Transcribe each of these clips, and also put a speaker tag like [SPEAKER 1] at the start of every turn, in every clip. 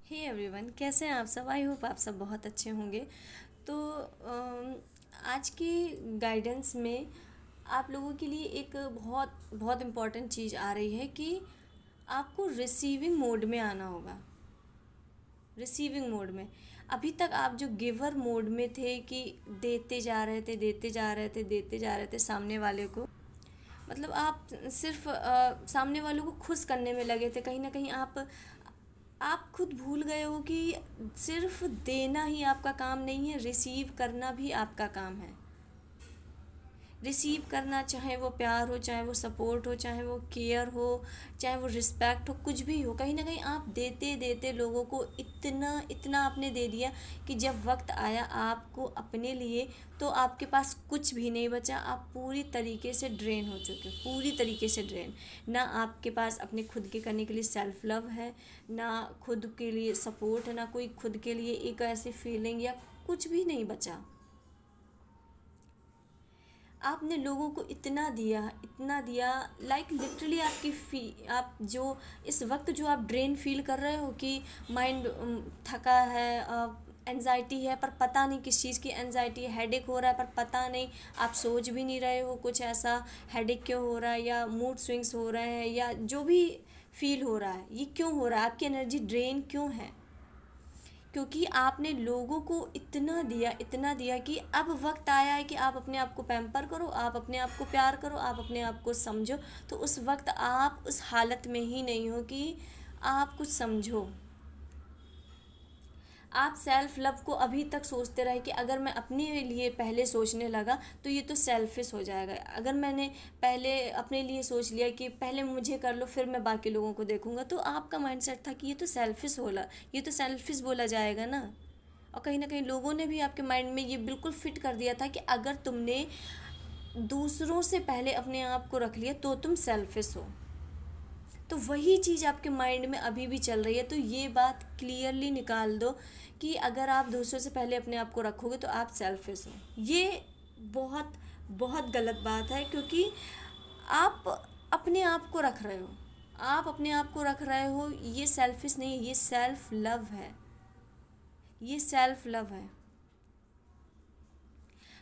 [SPEAKER 1] Hey everyone, कैसे हैं आप सब। आई होप आप सब बहुत अच्छे होंगे। तो आज की गाइडेंस में आप लोगों के लिए एक बहुत बहुत इम्पॉर्टेंट चीज़ आ रही है कि आपको रिसीविंग मोड में आना होगा। रिसीविंग मोड में अभी तक आप जो गिवर मोड में थे कि देते जा रहे थे देते जा रहे थे देते जा रहे थे सामने वाले को, मतलब आप सिर्फ सामने वालों को खुश करने में लगे थे। कहीं ना कहीं आप खुद भूल गए हो कि सिर्फ देना ही आपका काम नहीं है, रिसीव करना भी आपका काम है। रिसीव करना, चाहे वो प्यार हो, चाहे वो सपोर्ट हो, चाहे वो केयर हो, चाहे वो रिस्पेक्ट हो, कुछ भी हो, कहीं ना कहीं आप देते देते लोगों को इतना इतना आपने दे दिया कि जब वक्त आया आपको अपने लिए, तो आपके पास कुछ भी नहीं बचा। आप पूरी तरीके से ड्रेन हो चुके, पूरी तरीके से ड्रेन। ना आपके पास अपने खुद के करने के लिए सेल्फ लव है, ना खुद के लिए सपोर्ट है, ना कोई खुद के लिए एक ऐसी फीलिंग या कुछ भी नहीं बचा। आपने लोगों को इतना दिया, लाइक लिटरली आप जो इस वक्त जो आप ड्रेन फील कर रहे हो कि माइंड थका है, एनजाइटी है, पर पता नहीं किस चीज़ की एनजाइटी है, हेडेक हो रहा है पर पता नहीं, आप सोच भी नहीं रहे हो कुछ ऐसा हेडेक क्यों हो रहा है, या मूड स्विंग्स हो रहे हैं, या जो भी फील हो रहा है ये क्यों हो रहा है, आपकी एनर्जी ड्रेन क्यों है। क्योंकि आपने लोगों को इतना दिया कि अब वक्त आया है कि आप अपने आप को पैम्पर करो, आप अपने आप को प्यार करो, आप अपने आप को समझो। तो उस वक्त आप उस हालत में ही नहीं हो कि आप कुछ समझो। आप सेल्फ लव को अभी तक सोचते रहे कि अगर मैं अपने लिए पहले सोचने लगा तो ये तो सेल्फिश हो जाएगा। अगर मैंने पहले अपने लिए सोच लिया कि पहले मुझे कर लो फिर मैं बाकी लोगों को देखूंगा, तो आपका माइंडसेट था कि ये तो सेल्फिश होला, ये तो सेल्फिश बोला जाएगा ना। और कहीं ना कहीं लोगों ने भी आपके माइंड में ये बिल्कुल फिट कर दिया था कि अगर तुमने दूसरों से पहले अपने आप को रख लिया तो तुम सेल्फिश हो। तो वही चीज़ आपके माइंड में अभी भी चल रही है। तो ये बात क्लियरली निकाल दो कि अगर आप दूसरों से पहले अपने आप को रखोगे तो आप सेल्फिश हो। ये बहुत बहुत गलत बात है, क्योंकि आप अपने आप को रख रहे हो, आप अपने आप को रख रहे हो। ये सेल्फिश नहीं है, ये सेल्फ लव है, ये सेल्फ लव है।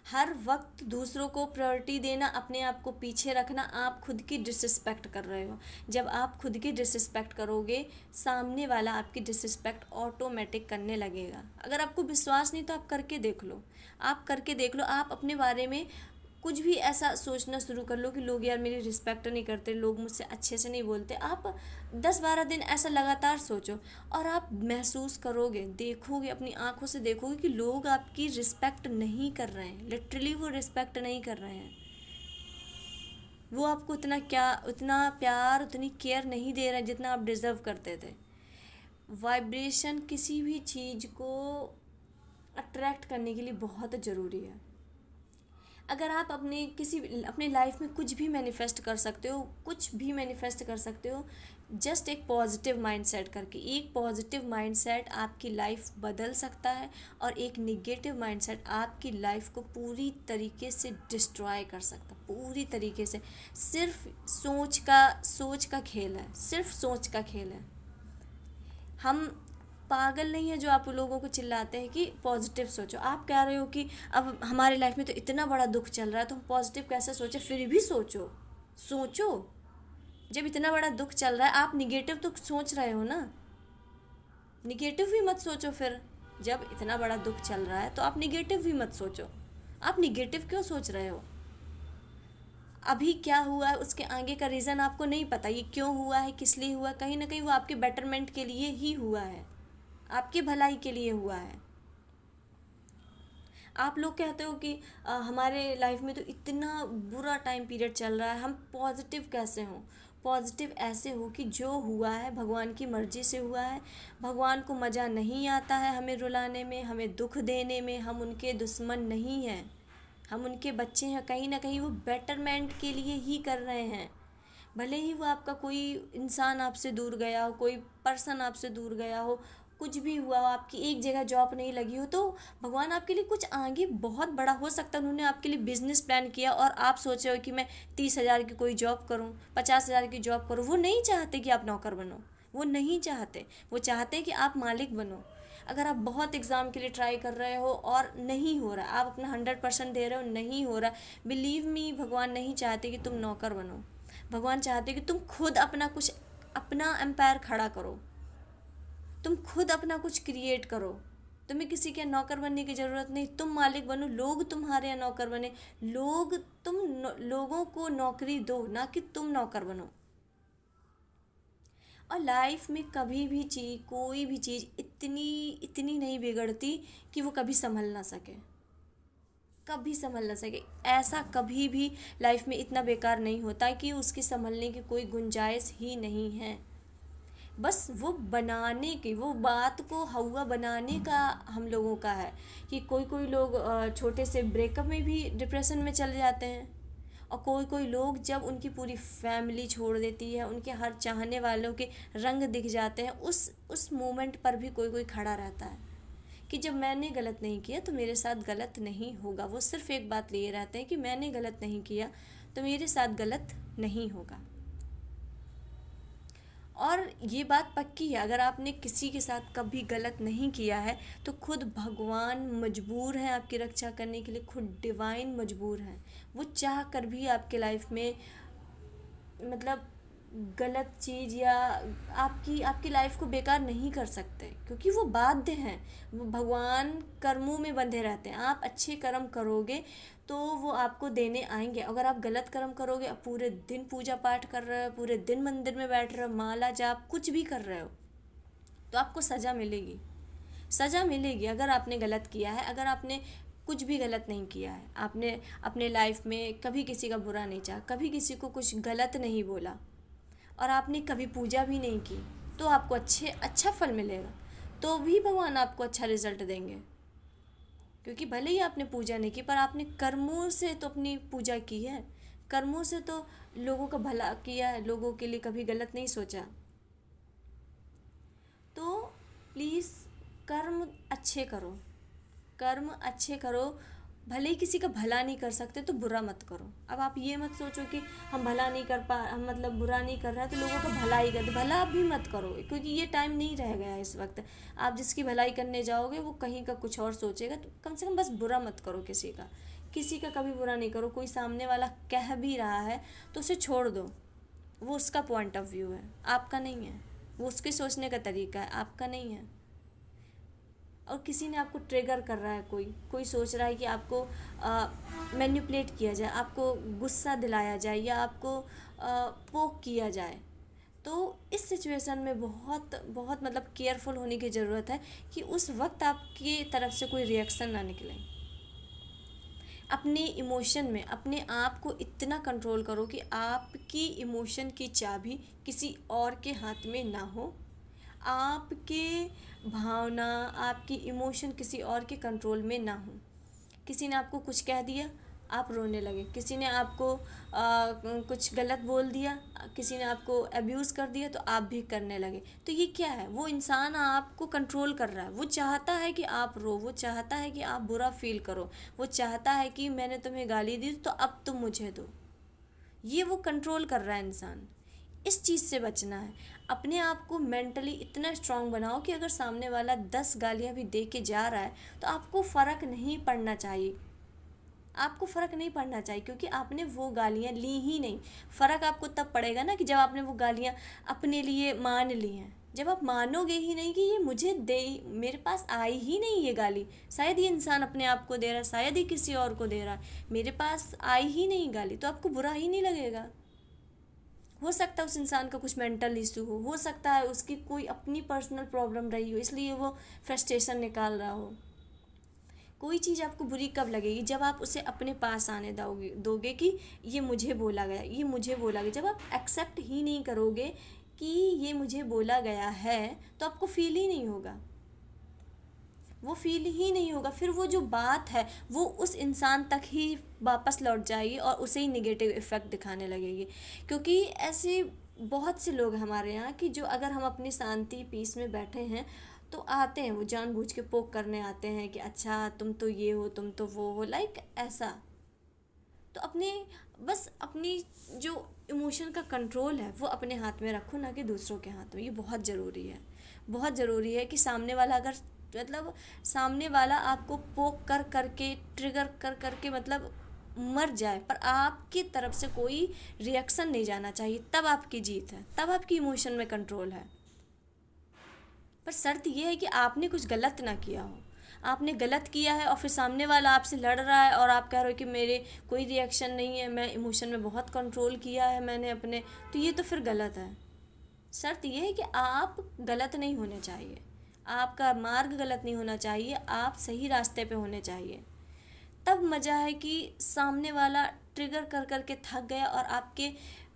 [SPEAKER 1] हर वक्त दूसरों को प्रायोरिटी देना, अपने आप को पीछे रखना, आप खुद की डिसरिस्पेक्ट कर रहे हो। जब आप खुद की डिसरिस्पेक्ट करोगे, सामने वाला आपकी डिसरिस्पेक्ट ऑटोमेटिक करने लगेगा। अगर आपको विश्वास नहीं तो आप करके देख लो, आप करके देख लो। आप अपने बारे में कुछ भी ऐसा सोचना शुरू कर लो कि लोग यार मेरी रिस्पेक्ट नहीं करते, लोग मुझसे अच्छे से नहीं बोलते। आप 10-12 दिन ऐसा लगातार सोचो और आप महसूस करोगे, देखोगे, अपनी आंखों से देखोगे कि लोग आपकी रिस्पेक्ट नहीं कर रहे हैं। लिटरली वो रिस्पेक्ट नहीं कर रहे हैं। वो आपको उतना प्यार, उतनी केयर नहीं दे रहे हैं जितना आप डिज़र्व करते थे। वाइब्रेशन किसी भी चीज़ को अट्रैक्ट करने के लिए बहुत ज़रूरी है। अगर आप अपने लाइफ में कुछ भी मैनिफेस्ट कर सकते हो, कुछ भी मैनिफेस्ट कर सकते हो, जस्ट एक पॉजिटिव माइंडसेट करके। एक पॉजिटिव माइंडसेट आपकी लाइफ बदल सकता है और एक निगेटिव माइंडसेट आपकी लाइफ को पूरी तरीके से डिस्ट्रॉय कर सकता है, पूरी तरीके से। सिर्फ सोच का खेल है, सिर्फ सोच का खेल है। हम पागल नहीं है जो आप लोगों को चिल्लाते हैं कि पॉजिटिव सोचो। आप कह रहे हो कि अब हमारे लाइफ में तो इतना बड़ा दुख चल रहा है तो हम पॉजिटिव कैसे सोचें। फिर भी सोचो, सोचो। जब इतना बड़ा दुख चल रहा है, आप निगेटिव तो सोच रहे हो ना, निगेटिव भी मत सोचो। फिर जब इतना बड़ा दुख चल रहा है तो आप निगेटिव भी मत सोचो। आप निगेटिव क्यों सोच रहे हो। अभी क्या हुआ है उसके आगे का रीज़न आपको नहीं पता, ये क्यों हुआ है, किस लिए हुआ है। कहीं ना कहीं वो आपके बेटरमेंट के लिए ही हुआ है, आपकी भलाई के लिए हुआ है। आप लोग कहते हो कि हमारे लाइफ में तो इतना बुरा टाइम पीरियड चल रहा है, हम पॉजिटिव कैसे हों। पॉजिटिव ऐसे हो कि जो हुआ है भगवान की मर्ज़ी से हुआ है। भगवान को मज़ा नहीं आता है हमें रुलाने में, हमें दुख देने में। हम उनके दुश्मन नहीं हैं, हम उनके बच्चे हैं। कहीं ना कहीं वो बेटरमेंट के लिए ही कर रहे हैं। भले ही वो आपका कोई इंसान आपसे दूर गया हो, कोई पर्सन आपसे दूर गया हो, कुछ भी हुआ हो, आपकी एक जगह जॉब नहीं लगी हो, तो भगवान आपके लिए कुछ आगे बहुत बड़ा हो सकता है। उन्होंने आपके लिए बिजनेस प्लान किया और आप सोच रहे हो कि मैं 30,000 की कोई जॉब करूं, 50,000 की जॉब करूं। वो नहीं चाहते कि आप नौकर बनो, वो नहीं चाहते। वो चाहते हैं कि आप मालिक बनो। अगर आप बहुत एग्ज़ाम के लिए ट्राई कर रहे हो और नहीं हो रहा, आप अपना 100% दे रहे हो, नहीं हो रहा, बिलीव मी, भगवान नहीं चाहते कि तुम नौकर बनो। भगवान चाहते कि तुम खुद अपना कुछ, अपना एम्पायर खड़ा करो, तुम खुद अपना कुछ क्रिएट करो। तुम्हें किसी के नौकर बनने की ज़रूरत नहीं, तुम मालिक बनो, लोग तुम्हारे यहाँ नौकर बने। लोगों को नौकरी दो, ना कि तुम नौकर बनो। और लाइफ में कभी भी चीज़, कोई भी चीज़ इतनी इतनी नहीं बिगड़ती कि वो कभी संभल ना सके, कभी संभल ना सके। ऐसा कभी भी लाइफ में इतना बेकार नहीं होता कि उसकी संभलने की कोई गुंजाइश ही नहीं है। बस वो बनाने की, वो बात को हवा बनाने का हम लोगों का है कि कोई कोई लोग छोटे से ब्रेकअप में भी डिप्रेशन में चले जाते हैं, और कोई कोई लोग जब उनकी पूरी फैमिली छोड़ देती है, उनके हर चाहने वालों के रंग दिख जाते हैं, उस मोमेंट पर भी कोई कोई खड़ा रहता है कि जब मैंने गलत नहीं किया तो मेरे साथ गलत नहीं होगा। वो सिर्फ एक बात लिए रहते हैं कि मैंने गलत नहीं किया तो मेरे साथ गलत नहीं होगा। और ये बात पक्की है, अगर आपने किसी के साथ कभी गलत नहीं किया है तो खुद भगवान मजबूर हैं आपकी रक्षा करने के लिए, खुद डिवाइन मजबूर हैं। वो चाह कर भी आपके लाइफ में मतलब गलत चीज़ या आपकी लाइफ को बेकार नहीं कर सकते, क्योंकि वो बाध्य हैं। वो भगवान कर्मों में बंधे रहते हैं। आप अच्छे कर्म करोगे तो वो आपको देने आएंगे। अगर आप गलत कर्म करोगे, आप पूरे दिन पूजा पाठ कर रहे हो, पूरे दिन मंदिर में बैठ रहे हो, माला जाप कुछ भी कर रहे हो, तो आपको सज़ा मिलेगी। सज़ा मिलेगी अगर आपने गलत किया है। अगर आपने कुछ भी गलत नहीं किया है, आपने अपने लाइफ में कभी किसी का बुरा नहीं चाहा, कभी किसी को कुछ गलत नहीं बोला, और आपने कभी पूजा भी नहीं की, तो आपको अच्छा फल मिलेगा। तो भी भगवान आपको अच्छा रिजल्ट देंगे, क्योंकि भले ही आपने पूजा नहीं की पर आपने कर्मों से तो अपनी पूजा की है, कर्मों से तो लोगों का भला किया है, लोगों के लिए कभी गलत नहीं सोचा। तो प्लीज़ कर्म अच्छे करो, कर्म अच्छे करो। भले ही किसी का भला नहीं कर सकते तो बुरा मत करो। अब आप ये मत सोचो कि हम भला नहीं कर पा, हम मतलब बुरा नहीं कर रहे हैं तो लोगों का भला ही कर, भला भी मत करो, क्योंकि ये टाइम नहीं रह गया है इस वक्त। आप जिसकी भलाई करने जाओगे वो कहीं का कुछ और सोचेगा, तो कम से कम बस बुरा मत करो किसी का कभी बुरा नहीं करो। कोई सामने वाला कह भी रहा है तो उसे छोड़ दो, वो उसका पॉइंट ऑफ व्यू है, आपका नहीं है। वो उसके सोचने का तरीका है, आपका नहीं है। और किसी ने आपको ट्रिगर कर रहा है, कोई सोच रहा है कि आपको मैनिपुलेट किया जाए, आपको गुस्सा दिलाया जाए या आपको पोक किया जाए, तो इस सिचुएशन में बहुत बहुत मतलब केयरफुल होने की ज़रूरत है कि उस वक्त आपकी तरफ से कोई रिएक्शन ना निकले। अपने इमोशन में अपने आप को इतना कंट्रोल करो कि आपकी इमोशन की चाबी किसी और के हाथ में ना हो। आपके भावना, आपकी इमोशन किसी और के कंट्रोल में ना हो। किसी ने आपको कुछ कह दिया, आप रोने लगे। किसी ने आपको कुछ गलत बोल दिया, किसी ने आपको अब्यूज़ कर दिया तो आप भी करने लगे। तो ये क्या है? वो इंसान आपको कंट्रोल कर रहा है। वो चाहता है कि आप रो, वो चाहता है कि आप बुरा फील करो, वो चाहता है कि मैंने तुम्हें गाली दी तो अब तुम मुझे दो। ये वो कंट्रोल कर रहा है इंसान। इस चीज़ से बचना है। अपने आप को मेंटली इतना स्ट्रांग बनाओ कि अगर सामने वाला 10 गालियाँ भी दे के जा रहा है तो आपको फ़र्क नहीं पड़ना चाहिए। आपको फ़र्क नहीं पड़ना चाहिए, क्योंकि आपने वो गालियाँ ली ही नहीं। फ़र्क आपको तब पड़ेगा ना कि जब आपने वो गालियाँ अपने लिए मान ली हैं। जब आप मानोगे ही नहीं कि ये मुझे दे, मेरे पास आई ही नहीं ये गाली, शायद ये इंसान अपने आप को दे रहा है, शायद ही किसी और को दे रहा है, मेरे पास आई ही नहीं गाली, तो आपको बुरा ही नहीं लगेगा। हो सकता है उस इंसान का कुछ मेंटल इशू हो सकता है उसकी कोई अपनी पर्सनल प्रॉब्लम रही हो, इसलिए वो फ्रस्ट्रेशन निकाल रहा हो। कोई चीज़ आपको बुरी कब लगेगी? जब आप उसे अपने पास आने दोगे कि ये मुझे बोला गया, ये मुझे बोला गया। जब आप एक्सेप्ट ही नहीं करोगे कि ये मुझे बोला गया है तो आपको फील ही नहीं होगा, वो फील ही नहीं होगा। फिर वो जो बात है वो उस इंसान तक ही वापस लौट जाएगी और उसे ही निगेटिव इफ़ेक्ट दिखाने लगेगी। क्योंकि ऐसे बहुत से लोग हमारे यहाँ कि जो अगर हम अपनी शांति पीस में बैठे हैं तो आते हैं, वो जानबूझ के पोक करने आते हैं कि अच्छा तुम तो ये हो, तुम तो वो हो, लाइक ऐसा। तो अपने बस अपनी जो इमोशन का कंट्रोल है वो अपने हाथ में रखो, ना कि दूसरों के हाथ में। ये बहुत ज़रूरी है, बहुत ज़रूरी है कि सामने वाला अगर मतलब सामने वाला आपको पोक कर करके ट्रिगर कर करके मतलब मर जाए, पर आपकी तरफ से कोई रिएक्शन नहीं जाना चाहिए, तब आपकी जीत है, तब आपकी इमोशन में कंट्रोल है। पर शर्त यह है कि आपने कुछ गलत ना किया हो। आपने गलत किया है और फिर सामने वाला आपसे लड़ रहा है और आप कह रहे हो कि मेरे कोई रिएक्शन नहीं है, मैं इमोशन में बहुत कंट्रोल किया है मैंने अपने, तो ये तो फिर गलत है। शर्त यह है कि आप गलत नहीं होने चाहिए, आपका मार्ग गलत नहीं होना चाहिए, आप सही रास्ते पे होने चाहिए। तब मज़ा है कि सामने वाला ट्रिगर कर कर के थक गया और आपके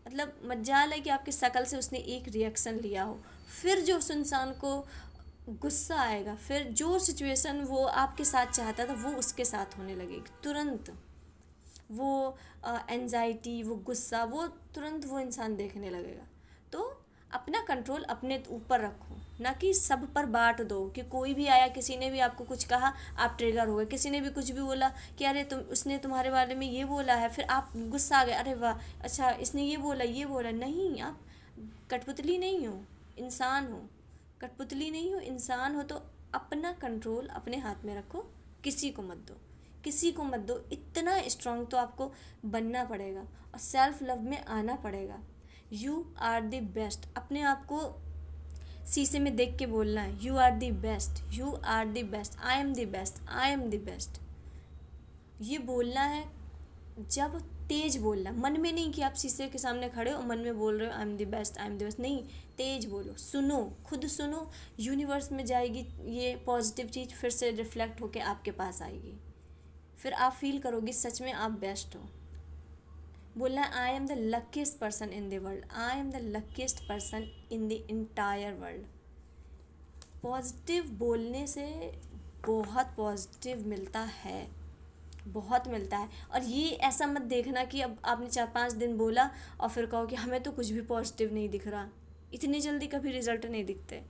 [SPEAKER 1] मतलब मजाल है कि आपकी शक्ल से उसने एक रिएक्शन लिया हो। फिर जो उस इंसान को गुस्सा आएगा, फिर जो सिचुएशन वो आपके साथ चाहता था वो उसके साथ होने लगेगी तुरंत। वो एंजाइटी, वो गुस्सा, वो तुरंत वो इंसान देखने लगेगा। तो अपना कंट्रोल अपने ऊपर रखो, ना कि सब पर बांट दो कि कोई भी आया, किसी ने भी आपको कुछ कहा, आप ट्रिगर हो गए, किसी ने भी कुछ भी बोला कि अरे तुम उसने तुम्हारे बारे में ये बोला है, फिर आप गुस्सा आ गए, अरे वाह अच्छा इसने ये बोला ये बोला। नहीं, आप कठपुतली नहीं हो, इंसान हो। कठपुतली नहीं हो, इंसान हो। तो अपना कंट्रोल अपने हाथ में रखो, किसी को मत दो, किसी को मत दो। इतना स्ट्रांग तो आपको बनना पड़ेगा और सेल्फ लव में आना पड़ेगा। यू आर द बेस्ट, अपने आप को शीशे में देख के बोलना है, you are the best, you are the best, I am the best, I am the best. ये बोलना है, जब तेज बोलना, मन में नहीं कि आप शीशे के सामने खड़े हो मन में बोल रहे हो आई am the best, I am the best. नहीं, तेज बोलो, सुनो, खुद सुनो, यूनिवर्स में जाएगी ये पॉजिटिव चीज़, फिर से रिफ्लेक्ट होके आपके पास आएगी, फिर आप फील करोगे सच में आप बेस्ट हो। बोलना है आई am the luckiest person in the world, I am the luckiest person in the entire world. Positive बोलने से बहुत पॉजिटिव मिलता है, बहुत मिलता है। और ये ऐसा मत देखना कि अब आपने 4-5 दिन बोला और फिर कहो कि हमें तो कुछ भी पॉजिटिव नहीं दिख रहा। इतनी जल्दी कभी रिजल्ट नहीं दिखते,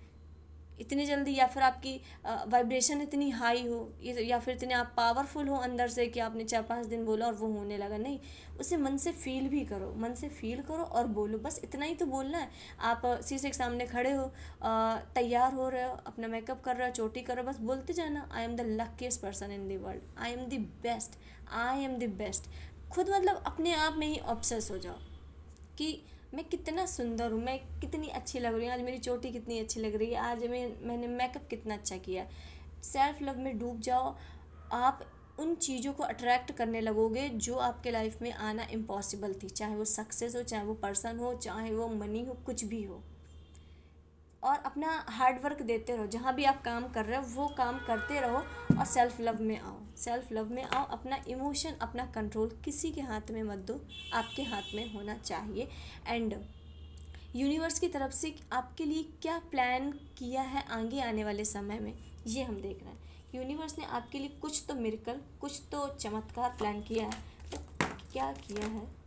[SPEAKER 1] इतनी जल्दी। या फिर आपकी वाइब्रेशन इतनी हाई हो, या फिर इतने आप पावरफुल हो अंदर से कि आपने 4-5 दिन बोला और वो होने लगा। नहीं, उसे मन से फील भी करो, मन से फील करो और बोलो, बस इतना ही तो बोलना है। आप शीशे के सामने खड़े हो, तैयार हो रहे हो, अपना मेकअप कर रहे हो, चोटी कर रहे हो, बस बोलते जाना आई am the luckiest person in the world, I am the best, I am the best. खुद मतलब अपने आप में ही ऑब्सेस हो जाओ कि मैं कितना सुंदर हूँ, मैं कितनी अच्छी लग रही हूँ, आज मेरी चोटी कितनी अच्छी लग रही है, आज मैंने मेकअप कितना अच्छा किया। सेल्फ लव में डूब जाओ, आप उन चीज़ों को अट्रैक्ट करने लगोगे जो आपके लाइफ में आना इम्पॉसिबल थी, चाहे वो सक्सेस हो, चाहे वो पर्सन हो, चाहे वो मनी हो, कुछ भी हो। और अपना हार्ड वर्क देते रहो, जहाँ भी आप काम कर रहे हो वो काम करते रहो और सेल्फ लव में आओ, सेल्फ लव में आओ। अपना इमोशन, अपना कंट्रोल किसी के हाथ में मत दो, आपके हाथ में होना चाहिए। एंड यूनिवर्स की तरफ से आपके लिए क्या प्लान किया है आगे आने वाले समय में, ये हम देख रहे हैं। यूनिवर्स ने आपके लिए कुछ तो मिरेकल, कुछ तो चमत्कार प्लान किया है। तो क्या किया है?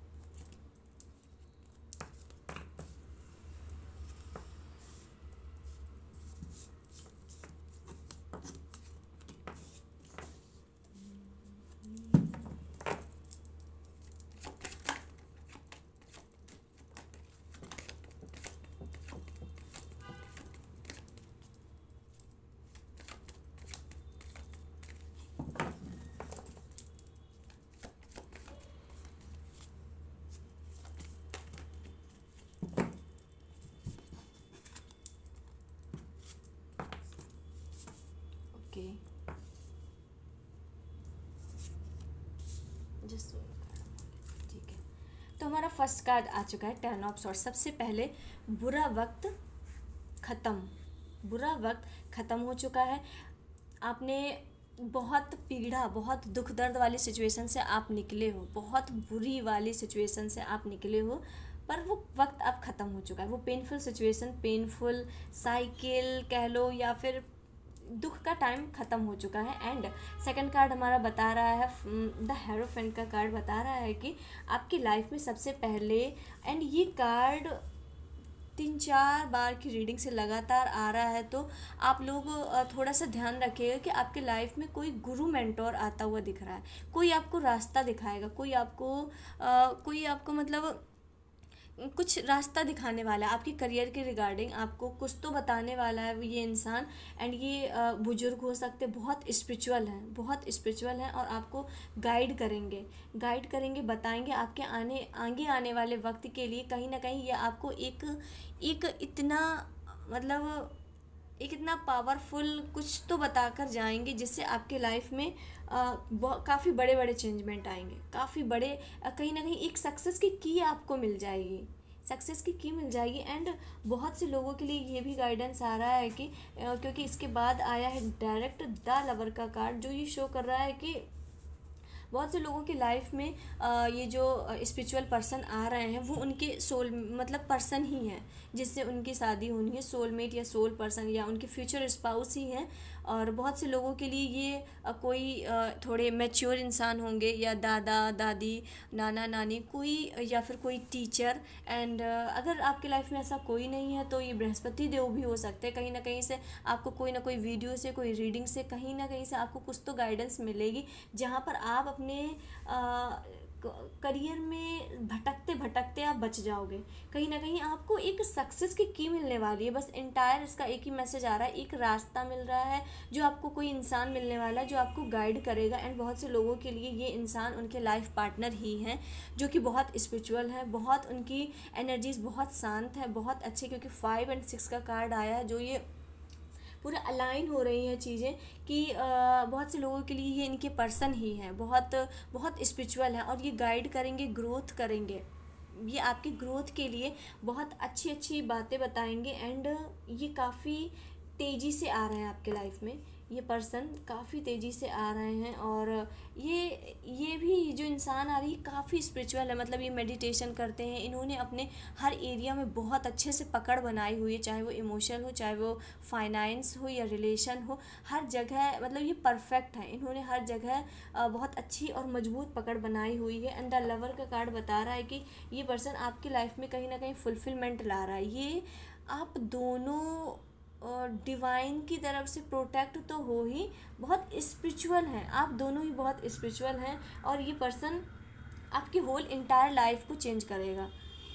[SPEAKER 1] ओके, जस्ट ठीक है। तो हमारा फर्स्ट कार्ड आ चुका है 10 ऑफ सॉर्ड्स। सबसे पहले बुरा वक्त ख़त्म, बुरा वक्त ख़त्म हो चुका है। आपने बहुत पीड़ा, बहुत दुख दर्द वाली सिचुएशन से आप निकले हो, बहुत बुरी वाली सिचुएशन से आप निकले हो, पर वो वक्त अब ख़त्म हो चुका है। वो पेनफुल सिचुएशन, पेनफुल साइकिल कह लो या फिर दुख का टाइम ख़त्म हो चुका है। एंड सेकंड कार्ड हमारा बता रहा है, द हेरोफेंट का कार्ड बता रहा है कि आपकी लाइफ में सबसे पहले, एंड ये कार्ड 3-4 बार की रीडिंग से लगातार आ रहा है, तो आप लोग थोड़ा सा ध्यान रखिएगा कि आपके लाइफ में कोई गुरु मेंटोर आता हुआ दिख रहा है, कोई आपको रास्ता दिखाएगा, कोई आपको मतलब कुछ रास्ता दिखाने वाला है आपकी करियर के रिगार्डिंग, आपको कुछ तो बताने वाला है ये इंसान। एंड ये बुजुर्ग हो सकते, बहुत स्पिरिचुअल हैं, बहुत स्पिरिचुअल हैं, और आपको गाइड करेंगे, बताएंगे आपके आगे आने वाले वक्त के लिए। कहीं ना कहीं ये आपको एक एक इतना मतलब एक इतना पावरफुल कुछ तो बताकर जाएंगे, जिससे आपके लाइफ में काफ़ी बड़े बड़े चेंजमेंट आएंगे, काफ़ी बड़े कहीं ना कहीं एक सक्सेस की आपको मिल जाएगी, सक्सेस की मिल जाएगी। एंड बहुत से लोगों के लिए ये भी गाइडेंस आ रहा है कि क्योंकि इसके बाद आया है डायरेक्ट द लवर का कार्ड, जो ये शो कर रहा है कि बहुत से लोगों की लाइफ में ये जो स्पिरिचुअल पर्सन आ रहे हैं वो उनके सोल मतलब पर्सन ही हैं, जिससे उनकी शादी होनी है, सोलमेट या सोल पर्सन या उनके फ्यूचर स्पाउस ही हैं। और बहुत से लोगों के लिए ये कोई थोड़े मैच्योर इंसान होंगे, या दादा दादी, नाना नानी, कोई या फिर कोई टीचर। एंड अगर आपकी लाइफ में ऐसा कोई नहीं है तो ये बृहस्पति देव भी हो सकते हैं। कहीं ना कहीं से आपको कोई ना कोई वीडियो से, कोई रीडिंग से, कहीं ना कहीं से आपको कुछ तो गाइडेंस मिलेगी, जहाँ पर आप अपने करियर में भटकते भटकते आप बच जाओगे। कहीं ना कहीं आपको एक सक्सेस की मिलने वाली है। बस इंटायर इसका एक ही मैसेज आ रहा है, एक रास्ता मिल रहा है, जो आपको कोई इंसान मिलने वाला है जो आपको गाइड करेगा। एंड बहुत से लोगों के लिए ये इंसान उनके लाइफ पार्टनर ही हैं, जो कि बहुत स्पिरिचुअल है, बहुत उनकी एनर्जीज बहुत शांत है, बहुत अच्छे। क्योंकि 5 और 6 का कार्ड आया है, जो ये पूरा अलाइन हो रही हैं चीज़ें कि बहुत से लोगों के लिए ये इनके पर्सन ही हैं, बहुत बहुत स्पिरिचुअल हैं, और ये गाइड करेंगे, ग्रोथ करेंगे, ये आपकी ग्रोथ के लिए बहुत अच्छी अच्छी बातें बताएंगे। एंड ये काफ़ी तेज़ी से आ रहे हैं आपके लाइफ में, ये पर्सन काफ़ी तेज़ी से आ रहे हैं। और ये भी जो इंसान आ रही है काफ़ी स्पिरिचुअल है, मतलब ये मेडिटेशन करते हैं, इन्होंने अपने हर एरिया में बहुत अच्छे से पकड़ बनाई हुई है, चाहे वो इमोशन हो, चाहे वो फाइनेंस हो या रिलेशन हो, हर जगह मतलब ये परफेक्ट है। इन्होंने हर जगह बहुत अच्छी और मजबूत पकड़ बनाई हुई है। एंड द लवर का कार्ड बता रहा है कि ये पर्सन आपकी लाइफ में कहीं ना कहीं फुलफिलमेंट ला रहा है। ये आप दोनों डिवाइन की तरफ से प्रोटेक्ट तो हो ही, बहुत स्पिरिचुअल हैं, आप दोनों ही बहुत स्पिरिचुअल हैं। और ये पर्सन आपकी होल इंटायर लाइफ को चेंज करेगा,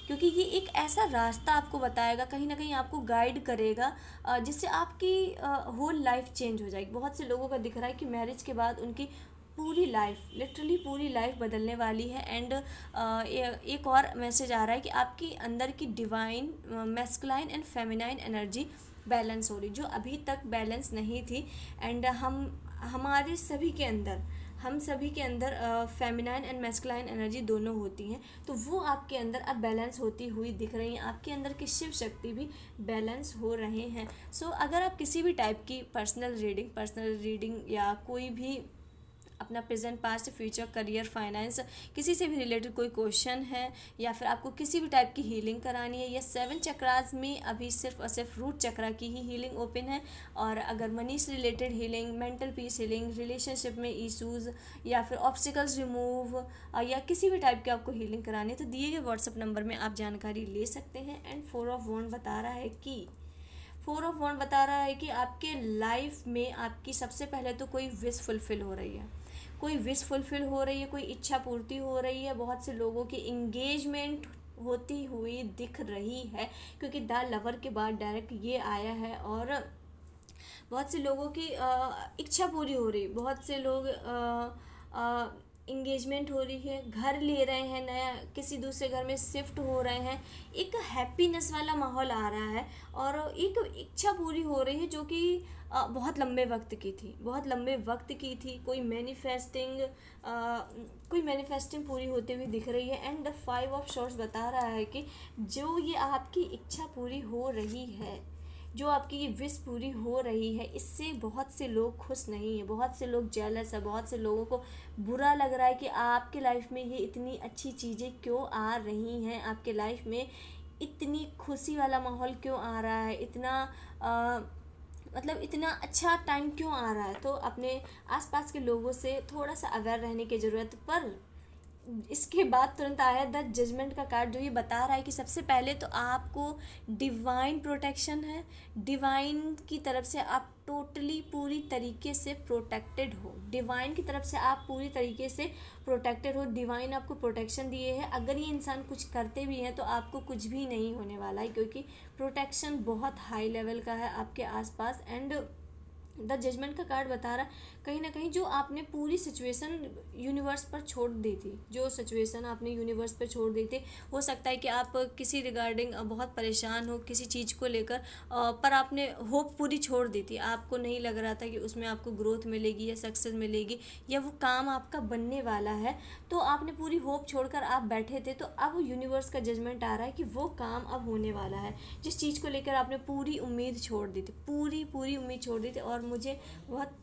[SPEAKER 1] क्योंकि ये एक ऐसा रास्ता आपको बताएगा, कहीं ना कहीं आपको गाइड करेगा, जिससे आपकी होल लाइफ चेंज हो जाएगी। बहुत से लोगों का दिख रहा है कि मैरिज के बाद उनकी पूरी लाइफ, लिटरली पूरी लाइफ बदलने वाली है। एंड एक और मैसेज आ रहा है कि आपकी अंदर की divine masculine and feminine energy balance हो रही, जो अभी तक बैलेंस नहीं थी। एंड हमारे सभी के अंदर, हम सभी के अंदर फेमिनाइन एंड मैस्कुलाइन एनर्जी दोनों होती हैं, तो वो आपके अंदर अब बैलेंस होती हुई दिख रही हैं। आपके अंदर की शिव शक्ति भी बैलेंस हो रहे हैं। सो अगर आप किसी भी टाइप की पर्सनल रीडिंग या कोई भी अपना present, past, future, career, finance, किसी से भी रिलेटेड कोई क्वेश्चन है, या फिर आपको किसी भी टाइप की हीलिंग करानी है, या 7 चक्रास में अभी सिर्फ और सिर्फ रूट चक्रा की ही हीलिंग ओपन है। और अगर मनी से related healing, mental peace healing, relationship में इशूज़, या फिर ऑब्स्टिकल्स रिमूव, या किसी भी टाइप की आपको हीलिंग करानी है, तो दिए गए व्हाट्सअप नंबर में आप जानकारी ले सकते हैं। एंड 4 ऑफ वॉन्ड बता रहा है कि आपके लाइफ में आपकी सबसे पहले तो कोई विश फुलफिल हो रही है, कोई इच्छा पूर्ति हो रही है। बहुत से लोगों की इंगेजमेंट होती हुई दिख रही है, क्योंकि द लवर के बाद डायरेक्ट ये आया है। और बहुत से लोगों की इच्छा पूरी हो रही, बहुत से लोग इंगेजमेंट हो रही है, घर ले रहे हैं नया, किसी दूसरे घर में शिफ्ट हो रहे हैं, एक हैप्पीनेस वाला माहौल आ रहा है। और एक इच्छा पूरी हो रही है जो कि बहुत लंबे वक्त की थी। कोई मैनिफेस्टिंग पूरी होते हुए दिख रही है। एंड द 5 ऑफ शॉर्ट्स बता रहा है कि जो ये आपकी इच्छा पूरी हो रही है, जो आपकी ये विश पूरी हो रही है, इससे बहुत से लोग खुश नहीं हैं, बहुत से लोग जेलस है, बहुत से लोगों को बुरा लग रहा है कि आपके लाइफ में ये इतनी अच्छी चीज़ें क्यों आ रही हैं, आपके लाइफ में इतनी खुशी वाला माहौल क्यों आ रहा है, मतलब इतना अच्छा टाइम क्यों आ रहा है। तो अपने आसपास के लोगों से थोड़ा सा अवेयर रहने की ज़रूरत। पर इसके बाद तुरंत आया द जजमेंट का कार्ड, जो ये बता रहा है कि सबसे पहले तो आपको डिवाइन प्रोटेक्शन है, डिवाइन की तरफ से आप टोटली पूरी तरीके से प्रोटेक्टेड हो, डिवाइन की तरफ से आप पूरी तरीके से प्रोटेक्टेड हो, डिवाइन आपको प्रोटेक्शन दिए है। अगर ये इंसान कुछ करते भी हैं तो आपको कुछ भी नहीं होने वाला है, क्योंकि प्रोटेक्शन बहुत हाई लेवल का है आपके आसपास। एंड द जजमेंट का कार्ड बता रहा है कहीं ना कहीं जो आपने पूरी सिचुएशन यूनिवर्स पर छोड़ दी थी, जो सिचुएशन आपने यूनिवर्स पर छोड़ दी थी, हो सकता है कि आप किसी रिगार्डिंग बहुत परेशान हो किसी चीज़ को लेकर, पर आपने होप पूरी छोड़ दी थी, आपको नहीं लग रहा था कि उसमें आपको ग्रोथ मिलेगी या सक्सेस मिलेगी या वो काम आपका बनने वाला है, तो आपने पूरी होप छोड़कर आप बैठे थे। तो अब यूनिवर्स का जजमेंट आ रहा है कि वो काम अब होने वाला है, जिस चीज़ को लेकर आपने पूरी उम्मीद छोड़ दी थी, पूरी पूरी उम्मीद छोड़ दी थी। और मुझे बहुत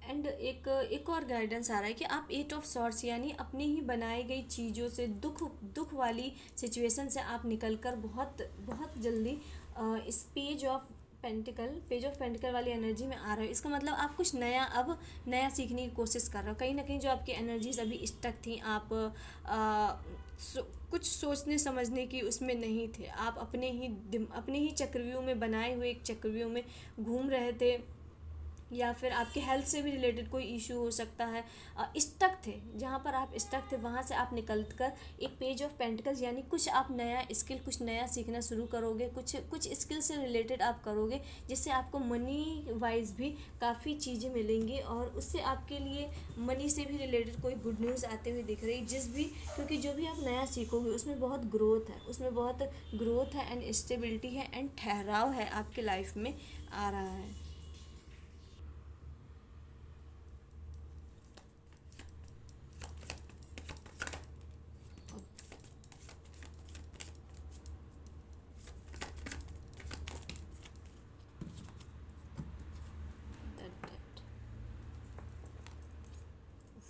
[SPEAKER 1] एंड एक और गाइडेंस आ रहा है कि आप 8 ऑफ सॉर्ट्स यानी अपनी ही बनाई गई चीज़ों से, दुख दुख वाली सिचुएशन से आप निकलकर बहुत बहुत जल्दी इस पेज ऑफ पेंटिकल वाली एनर्जी में आ रहे हो। इसका मतलब आप कुछ नया अब नया सीखने की कोशिश कर रहे हो। कहीं ना कहीं जो आपकी एनर्जीज अभी स्टक थी, आप कुछ सोचने समझने की उसमें नहीं थे, आप अपने ही चक्रव्यूह में बनाए हुए एक चक्रव्यूह में घूम रहे थे, या फिर आपके हेल्थ से भी रिलेटेड कोई इशू हो सकता है, स्टक थे, जहाँ पर आप स्टक थे वहाँ से आप निकल कर एक पेज ऑफ पेंटिकल्स यानी कुछ आप नया स्किल, कुछ नया सीखना शुरू करोगे, कुछ स्किल से रिलेटेड आप करोगे, जिससे आपको मनी वाइज भी काफ़ी चीज़ें मिलेंगी और उससे आपके लिए मनी से भी रिलेटेड कोई गुड न्यूज़ आते हुए दिख रही क्योंकि जो भी आप नया सीखोगे उसमें बहुत ग्रोथ है, एंड स्टेबिलिटी है एंड ठहराव है आपके लाइफ में आ रहा है।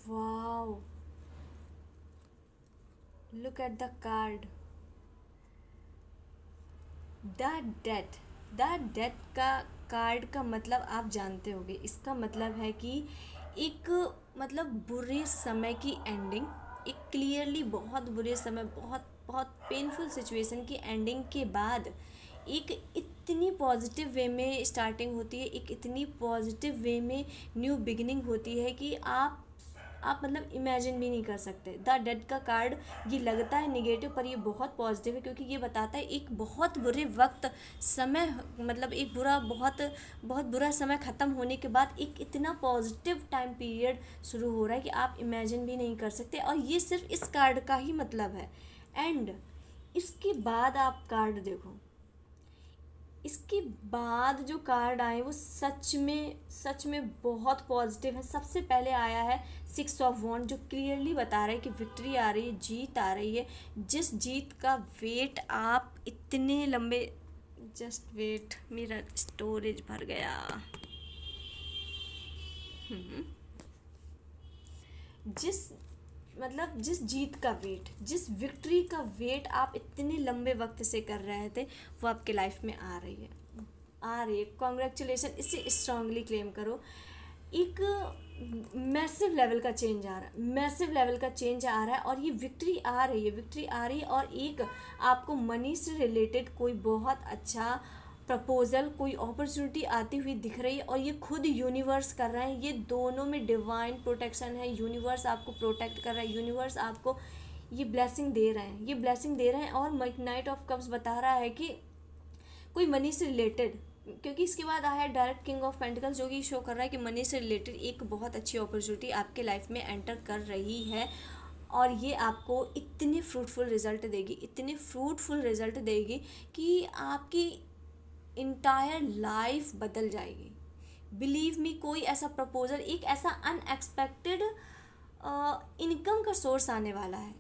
[SPEAKER 1] Wow, look at the card. The death, the death का कार्ड का मतलब आप जानते होंगे, इसका मतलब है कि एक मतलब बुरे समय की एंडिंग, एक क्लियरली बहुत बुरे समय, बहुत बहुत पेनफुल सिचुएशन की एंडिंग के बाद एक इतनी पॉजिटिव वे में स्टार्टिंग होती है, एक इतनी पॉजिटिव वे में न्यू बिगिनिंग होती है कि आप मतलब इमेजिन भी नहीं कर सकते। द डेड का कार्ड ये लगता है निगेटिव, पर ये बहुत पॉजिटिव है, क्योंकि ये बताता है एक बहुत बुरे वक्त समय, मतलब एक बहुत बहुत बुरा समय ख़त्म होने के बाद एक इतना पॉजिटिव टाइम पीरियड शुरू हो रहा है कि आप इमेजिन भी नहीं कर सकते। और ये सिर्फ इस कार्ड का ही मतलब है। एंड इसके बाद आप कार्ड देखो, इसके बाद जो कार्ड आए वो सच में बहुत पॉजिटिव है। सबसे पहले आया है 6 ऑफ वॉन्ड, जो क्लियरली बता रहा है कि विक्ट्री आ रही है, जीत आ रही है, जिस जीत का वेट आप इतने लंबे, जस्ट वेट, मेरा स्टोरेज भर गया। जिस जीत का वेट, जिस विक्ट्री का वेट आप इतने लंबे वक्त से कर रहे थे, वो आपके लाइफ में आ रही है। कॉन्ग्रेचुलेसन, इसे स्ट्रांगली क्लेम करो। एक मैसिव लेवल का चेंज आ रहा है, और ये विक्ट्री आ रही है, और एक आपको मनी से रिलेटेड कोई बहुत अच्छा प्रपोजल, कोई अपॉर्चुनिटी आती हुई दिख रही है, और ये खुद यूनिवर्स कर रहा है। ये दोनों में डिवाइन प्रोटेक्शन है, यूनिवर्स आपको प्रोटेक्ट कर रहा है, यूनिवर्स आपको ये ब्लेसिंग दे रहे हैं। और नाइट ऑफ कप्स बता रहा है कि कोई मनी से रिलेटेड, क्योंकि इसके बाद आया डायरेक्ट किंग ऑफ पेंटिकल्स, जो कि शो कर रहा है कि मनी से रिलेटेड एक बहुत अच्छी अपॉर्चुनिटी आपके लाइफ में एंटर कर रही है, और ये आपको इतने फ्रूटफुल रिजल्ट देगी कि आपकी इंटायर लाइफ बदल जाएगी। बिलीव मी, कोई ऐसा प्रपोजल, एक ऐसा अनएक्सपेक्टेड इनकम का सोर्स आने वाला है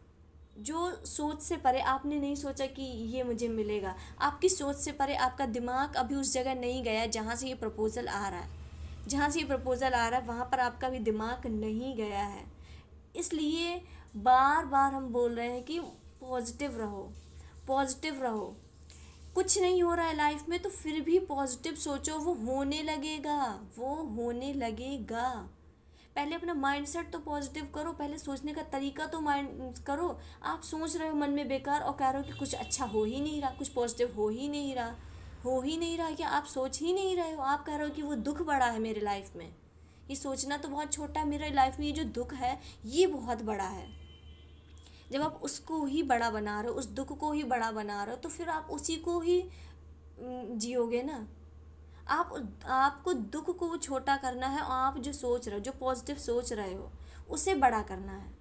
[SPEAKER 1] जो सोच से परे, आपने नहीं सोचा कि ये मुझे मिलेगा। आपकी सोच से परे आपका दिमाग अभी उस जगह नहीं गया जहाँ से ये प्रपोजल आ रहा है, वहाँ पर आपका भी दिमाग नहीं गया है। इसलिए बार बार हम बोल रहे हैं कि पॉजिटिव रहो। कुछ नहीं हो रहा है लाइफ में तो फिर भी पॉजिटिव सोचो, वो होने लगेगा, वो होने लगेगा। पहले अपना माइंडसेट तो पॉजिटिव करो, पहले सोचने का तरीका तो माइंड करो। आप सोच रहे हो मन में बेकार और कह रहे हो कि कुछ अच्छा हो ही नहीं रहा, कुछ पॉजिटिव हो ही नहीं रहा, हो ही नहीं रहा, कि आप सोच ही नहीं रहे हो। आप कह रहे हो कि वो दुख बड़ा है मेरे लाइफ में। ये सोचना तो बहुत छोटा है, मेरे लाइफ में ये जो दुख है ये बहुत बड़ा है। जब आप उसको ही बड़ा बना रहे हो, उस दुख को ही बड़ा बना रहे हो, तो फिर आप उसी को ही जियोगे ना। आप आपको दुख को छोटा करना है, और आप जो सोच रहे हो, जो पॉजिटिव सोच रहे हो, उसे बड़ा करना है।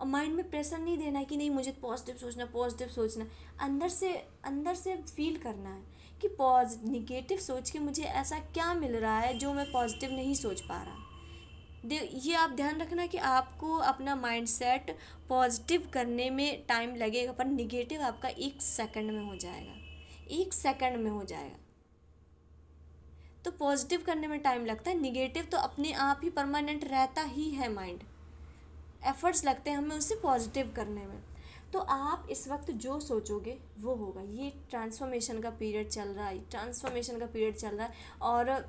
[SPEAKER 1] और माइंड में प्रेशर नहीं देना है कि नहीं मुझे पॉजिटिव सोचना, पॉजिटिव सोचना। अंदर से फील करना है कि निगेटिव सोच के मुझे ऐसा क्या मिल रहा है जो मैं पॉजिटिव नहीं सोच पा रहा। ये आप ध्यान रखना कि आपको अपना माइंडसेट पॉजिटिव करने में टाइम लगेगा, पर निगेटिव आपका 1 सेकंड में हो जाएगा, 1 सेकंड में हो जाएगा। तो पॉजिटिव करने में टाइम लगता है, निगेटिव तो अपने आप ही परमानेंट रहता ही है। माइंड एफर्ट्स लगते हैं हमें उसे पॉजिटिव करने में। तो आप इस वक्त जो सोचोगे वो होगा। ये ट्रांसफॉर्मेशन का पीरियड चल रहा है, ट्रांसफॉर्मेशन का पीरियड चल रहा है। और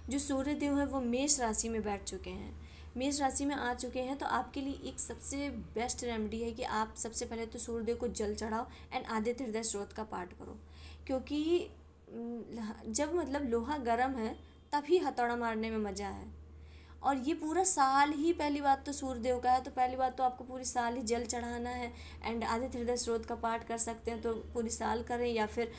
[SPEAKER 1] जो सूर्य देव है वो मेष राशि में बैठ चुके हैं, मेष राशि में आ चुके हैं। तो आपके लिए एक सबसे बेस्ट रेमेडी है कि आप सबसे पहले तो सूर्य देव को जल चढ़ाओ एंड आदित्य हृदय स्त्रोत का पाठ करो। क्योंकि जब मतलब लोहा गर्म है तभी हथौड़ा मारने में मज़ा है। और ये पूरा साल ही, पहली बात तो सूर्यदेव का है, तो पहली बात तो आपको पूरी साल ही जल चढ़ाना है। एंड आदित्य हृदय स्त्रोत का पाठ कर सकते हैं तो पूरी साल करें, या फिर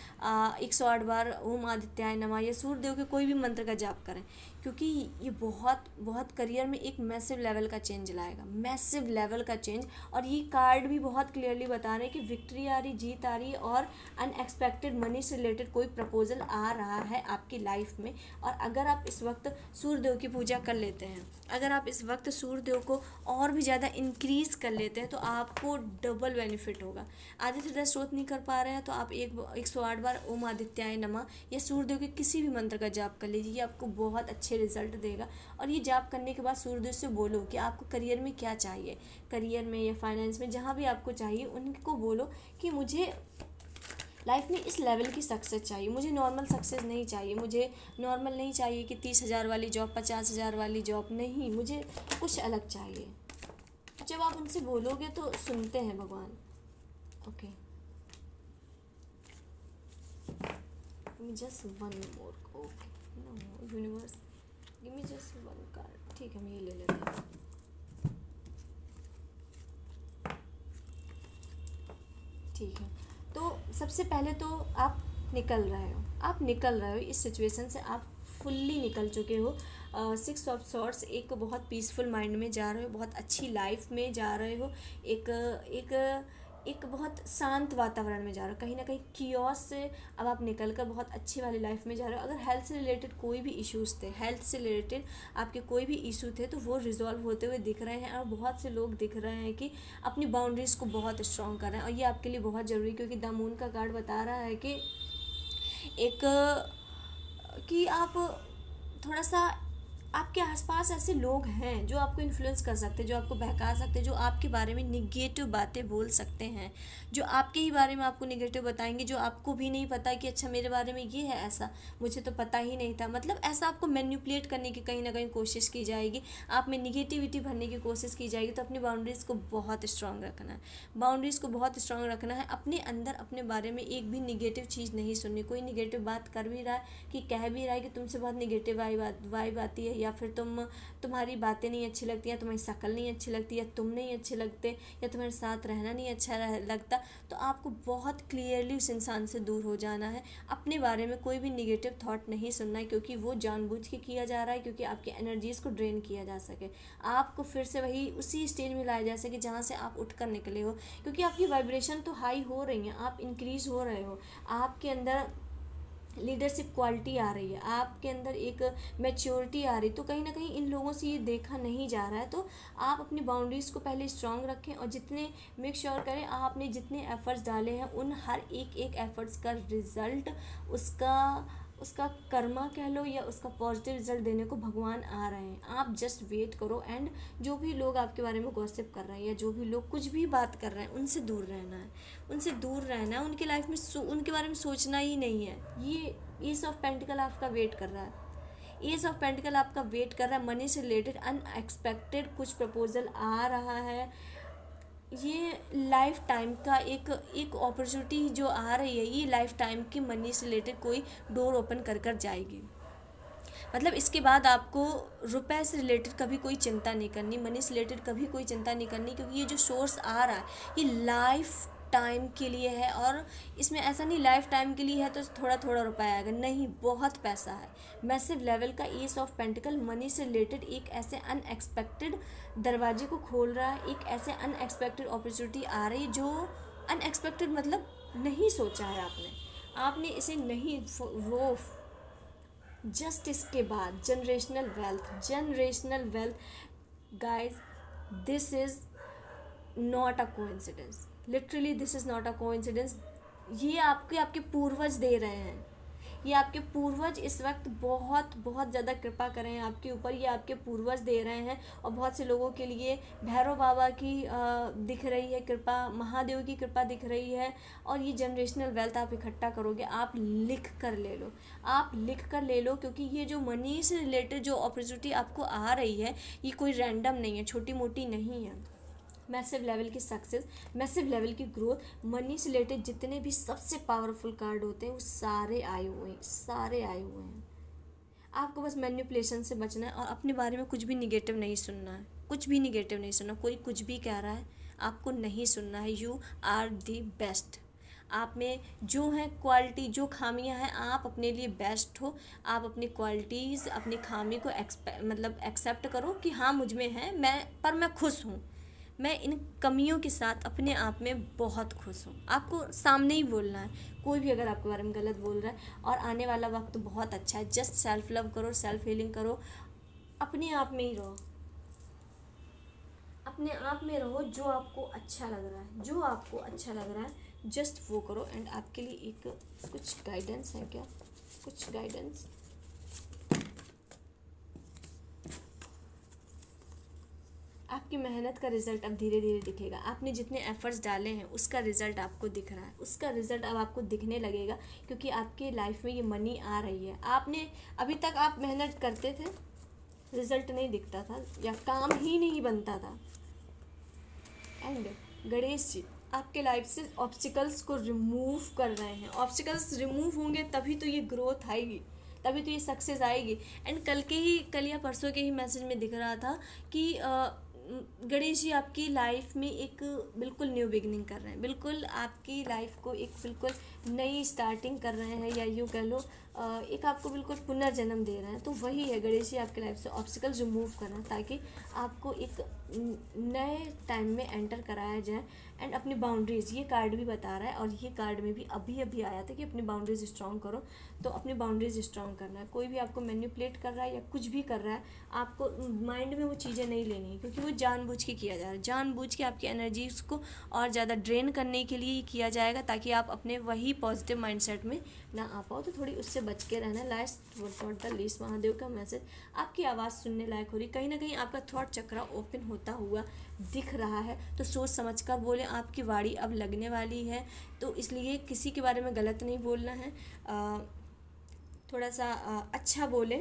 [SPEAKER 1] 108 बार ओम आदित्याय नमः या सूर्यदेव के कोई भी मंत्र का जाप करें। क्योंकि ये बहुत बहुत करियर में एक मैसिव लेवल का चेंज लाएगा, मैसिव लेवल का चेंज। और ये कार्ड भी बहुत क्लियरली बता रहे हैं कि विक्ट्री आ रही, जीत आ रही, और अनएक्सपेक्टेड मनी से रिलेटेड कोई प्रपोजल आ रहा है आपकी लाइफ में। और अगर आप इस वक्त सूर्यदेव की पूजा कर लेते हैं, अगर आप इस वक्त सूर्यदेव को और भी ज़्यादा इंक्रीज़ कर लेते हैं, तो आपको डबल बेनिफिट होगा। आदित्य हृदय स्त्रोत नहीं कर पा रहे हैं तो आप 108 बार ओम आदित्याय नमः या सूर्यदेव के किसी भी मंत्र का जाप कर लीजिए, ये आपको बहुत अच्छे रिजल्ट देगा। और ये जाप करने के बाद सूर्यदेव से बोलो कि आपको करियर में क्या चाहिए, करियर में या फाइनेंस में, जहाँ भी आपको चाहिए उनको बोलो कि मुझे लाइफ में इस लेवल की सक्सेस चाहिए, मुझे नॉर्मल सक्सेस नहीं चाहिए, मुझे नॉर्मल नहीं चाहिए कि 30,000 वाली जॉब, 50,000 वाली जॉब नहीं, मुझे कुछ अलग चाहिए। जब आप उनसे बोलोगे तो सुनते हैं भगवान। Okay, just one more. Okay, no universe give me just one card. ठीक है, हम ये ले लेते हैं। ठीक है, तो सबसे पहले तो आप निकल रहे हो, आप निकल रहे हो इस सिचुएशन से, आप फुल्ली निकल चुके हो। 6 ऑफ सॉर्ट्स, एक बहुत पीसफुल माइंड में जा रहे हो, बहुत अच्छी लाइफ में जा रहे हो, एक एक एक बहुत शांत वातावरण में जा रहे हो, कहीं ना कहीं कियोस से अब आप निकल कर बहुत अच्छी वाली लाइफ में जा रहे हो। अगर हेल्थ से रिलेटेड कोई भी इश्यूज़ थे, हेल्थ से रिलेटेड आपके कोई भी इशू थे, तो वो रिजॉल्व होते हुए दिख रहे हैं। और बहुत से लोग दिख रहे हैं कि अपनी बाउंड्रीज़ को बहुत स्ट्रॉन्ग कर रहे हैं, और ये आपके लिए बहुत ज़रूरी, क्योंकि द मून का कार्ड बता रहा है कि एक कि आप थोड़ा सा, आपके आसपास ऐसे लोग हैं जो आपको इन्फ्लुएंस कर सकते हैं, जो आपको बहका सकते हैं, जो आपके बारे में निगेटिव बातें बोल सकते हैं, जो आपके ही बारे में आपको निगेटिव बताएंगे, जो आपको भी नहीं पता कि अच्छा मेरे बारे में ये है, ऐसा मुझे तो पता ही नहीं था। मतलब ऐसा आपको मैनिपुलेट करने की कहीं ना कहीं कोशिश की जाएगी, आप में निगेटिविटी भरने की कोशिश की जाएगी। तो अपनी बाउंड्रीज़ को बहुत स्ट्रांग रखना है, बाउंड्रीज़ को बहुत स्ट्रांग रखना है। अपने अंदर अपने बारे में एक भी निगेटिव चीज़ नहीं सुननी। कोई निगेटिव बात कर भी रहा है, कि कह भी रहा है कि तुमसे बहुत निगेटिव वाइब आती है, या फिर तुम्हारी बातें नहीं अच्छी लगती हैं, तुम्हारी शक्ल नहीं अच्छी लगती, या तुम नहीं अच्छे लगते, या तुम्हारे साथ रहना नहीं अच्छा लगता, तो आपको बहुत क्लियरली उस इंसान से दूर हो जाना है। अपने बारे में कोई भी निगेटिव थॉट नहीं सुनना है, क्योंकि वो जानबूझ के किया जा रहा है, क्योंकि आपकी एनर्जीज़ को ड्रेन किया जा सके, आपको फिर से वही उसी स्टेज में लाया जा सके जहाँ से आप उठ कर निकले हो। क्योंकि आपकी वाइब्रेशन तो हाई हो रही हैं, आप इंक्रीज़ हो रहे हो, आपके अंदर लीडरशिप क्वालिटी आ रही है, आपके अंदर एक मैच्योरिटी आ रही। तो कहीं ना कहीं इन लोगों से ये देखा नहीं जा रहा है। तो आप अपनी बाउंड्रीज़ को पहले स्ट्रांग रखें, और जितने मेक श्योर करें आपने जितने एफर्ट्स डाले हैं उन हर एक एफर्ट्स का रिज़ल्ट, उसका उसका कर्मा कह लो या उसका पॉजिटिव रिजल्ट देने को भगवान आ रहे हैं। आप जस्ट वेट करो। एंड जो भी लोग आपके बारे में गॉसिप कर रहे हैं या जो भी लोग कुछ भी बात कर रहे हैं, उनसे दूर रहना है, उनसे दूर रहना है। उनकी लाइफ में उनके बारे में सोचना ही नहीं है। ये एस ऑफ पेंटिकल आपका वेट कर रहा है। एस ऑफ पेंटिकल आपका वेट कर रहा है। मनी से रिलेटेड अनएक्सपेक्टेड कुछ प्रपोजल आ रहा है। ये लाइफ टाइम का एक एक अपॉर्चुनिटी जो आ रही है, ये लाइफ टाइम की मनी से रिलेटेड कोई डोर ओपन कर कर जाएगी। मतलब इसके बाद आपको रुपए से रिलेटेड कभी कोई चिंता नहीं करनी, मनी से रिलेटेड कभी कोई चिंता नहीं करनी, क्योंकि ये जो सोर्स आ रहा है ये लाइफ टाइम के लिए है। और इसमें ऐसा नहीं लाइफ टाइम के लिए है तो थोड़ा थोड़ा रुपया आएगा, नहीं, बहुत पैसा है। मैसिव लेवल का एस ऑफ पेंटिकल मनी से रिलेटेड एक ऐसे अनएक्सपेक्टेड दरवाजे को खोल रहा है, एक ऐसे अनएक्सपेक्टेड अपॉर्चुनिटी आ रही है जो अनएक्सपेक्टेड मतलब नहीं सोचा है आपने इसे नहीं वो जस्ट इसके बाद generational wealth guys, this is not a coincidence. Literally this is not a coincidence. ये आपके पूर्वज दे रहे हैं। ये आपके पूर्वज इस वक्त बहुत बहुत ज़्यादा कृपा कर रहे हैं आपके ऊपर। ये आपके पूर्वज दे रहे हैं। और बहुत से लोगों के लिए भैरव बाबा की दिख रही है कृपा, महादेव की कृपा दिख रही है। और ये जनरेशनल वेल्थ आप इकट्ठा करोगे। आप लिख कर ले लो, आप लिख कर ले लो, क्योंकि ये जो मनी से रिलेटेड जो अपॉर्चुनिटी आपको आ रही है ये कोई रैंडम नहीं है, छोटी मोटी नहीं है। मैसिव लेवल की सक्सेस, मैसिव लेवल की ग्रोथ, मनी से रिलेटेड जितने भी सबसे पावरफुल कार्ड होते हैं वो सारे आए हुए हैं, सारे आए हुए हैं। आपको बस मैनिपुलेशन से बचना है और अपने बारे में कुछ भी निगेटिव नहीं सुनना है, कुछ भी निगेटिव नहीं सुनना। कोई कुछ भी कह रहा है आपको नहीं सुनना है। You are the best. आप में जो है क्वालिटी, जो खामियां हैं, आप अपने लिए बेस्ट हो। आप अपनी क्वालिटीज़, अपनी खामी को मतलब एक्सेप्ट करो कि हाँ मुझ में है, मैं खुश हूँ। मैं इन कमियों के साथ अपने आप में बहुत खुश हूँ। आपको सामने ही बोलना है, कोई भी अगर आपके बारे में गलत बोल रहा है। और आने वाला वक्त बहुत अच्छा है। जस्ट सेल्फ लव करो, सेल्फ हीलिंग करो, अपने आप में ही रहो, अपने आप में रहो। जो आपको अच्छा लग रहा है, जो आपको अच्छा लग रहा है जस्ट वो करो। एंड आपके लिए एक कुछ गाइडेंस है क्या, कुछ गाइडेंस। आपकी मेहनत का रिज़ल्ट अब धीरे धीरे दिखेगा। आपने जितने एफर्ट्स डाले हैं उसका रिज़ल्ट आपको दिख रहा है, उसका रिज़ल्ट अब आपको दिखने लगेगा, क्योंकि आपके लाइफ में ये मनी आ रही है। आपने अभी तक आप मेहनत करते थे, रिज़ल्ट नहीं दिखता था या काम ही नहीं बनता था। एंड गणेश जी आपके लाइफ से ऑब्स्टिकल्स को रिमूव कर रहे हैं। ऑब्स्टिकल्स रिमूव होंगे तभी तो ये ग्रोथ आएगी, तभी तो ये सक्सेस आएगी। एंड कल या परसों के ही मैसेज में दिख रहा था कि गणेश जी आपकी लाइफ में एक बिल्कुल न्यू बिगनिंग कर रहे हैं, बिल्कुल आपकी लाइफ को एक बिल्कुल नई स्टार्टिंग कर रहे हैं, या यूँ कह लो एक आपको बिल्कुल पुनर्जन्म दे रहे हैं। तो वही है, गणेश जी आपकी लाइफ से ऑब्स्टिकल्स रिमूव करना, ताकि आपको एक नए टाइम में एंटर कराया जाए। एंड अपनी बाउंड्रीज़, ये कार्ड भी बता रहा है, और ये कार्ड में भी अभी अभी आया था कि अपनी बाउंड्रीज स्ट्रॉन्ग करो। तो अपनी बाउंड्रीज स्ट्रॉन्ग करना है। कोई भी आपको मैनिपुलेट कर रहा है या कुछ भी कर रहा है, आपको माइंड में वो चीज़ें नहीं लेनी है, क्योंकि वो जानबूझ के किया जा रहा है। जानबूझ के आपकी एनर्जीज को और ज़्यादा ड्रेन करने के लिए किया जाएगा, ताकि आप अपने वही पॉजिटिव माइंडसेट में ना आ पाओ। तो थोड़ी उससे बच के रहना। Last but not the least, Mahadev का मैसेज आपकी आवाज़ सुनने लायक हो रही, कहीं ना कहीं आपका थॉट चक्रा ओपन होता हुआ दिख रहा है। तो सोच समझ कर बोले, आपकी वाड़ी अब लगने वाली है, तो इसलिए किसी के बारे में गलत नहीं बोलना है। थोड़ा सा अच्छा बोले,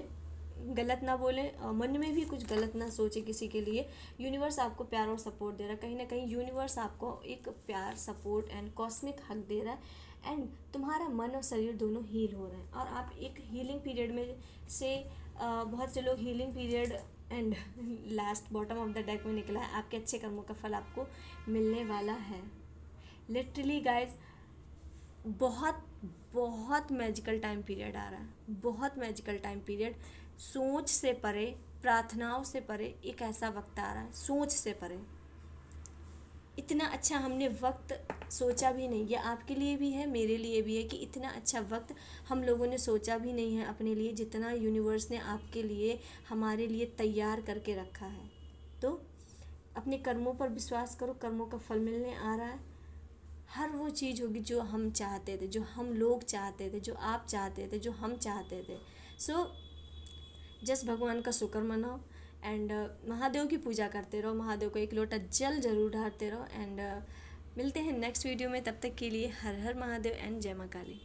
[SPEAKER 1] गलत ना बोले, मन में भी कुछ गलत ना सोचे किसी के लिए। यूनिवर्स आपको प्यार और सपोर्ट दे रहा है, कहीं ना कहीं यूनिवर्स आपको एक प्यार, सपोर्ट एंड कॉस्मिक हक दे रहा है। एंड तुम्हारा मन और शरीर दोनों हील हो रहे हैं, और आप एक हीलिंग पीरियड में से बहुत से लोग healing period and last bottom of the deck में निकला है। आपके अच्छे कर्मों का फल आपको मिलने वाला है। लिटरली गाइज बहुत बहुत मैजिकल टाइम पीरियड आ रहा है, बहुत मैजिकल टाइम पीरियड। सोच से परे, प्रार्थनाओं से परे एक ऐसा वक्त आ रहा है, सोच से परे। इतना अच्छा हमने वक्त सोचा भी नहीं, ये आपके लिए भी है, मेरे लिए भी है, कि इतना अच्छा वक्त हम लोगों ने सोचा भी नहीं है अपने लिए, जितना यूनिवर्स ने आपके लिए, हमारे लिए तैयार करके रखा है। तो अपने कर्मों पर विश्वास करो, कर्मों का फल मिलने आ रहा है। हर वो चीज़ होगी जो हम चाहते थे, जो हम लोग चाहते थे, जो आप चाहते थे, जो हम चाहते थे। सो जस्ट भगवान का शुक्र मनाओ एंड महादेव की पूजा करते रहो, महादेव को एक लोटा जल जरूर ढारते रहो एंड मिलते हैं नेक्स्ट वीडियो में। तब तक के लिए हर हर महादेव एंड जय माँ काली।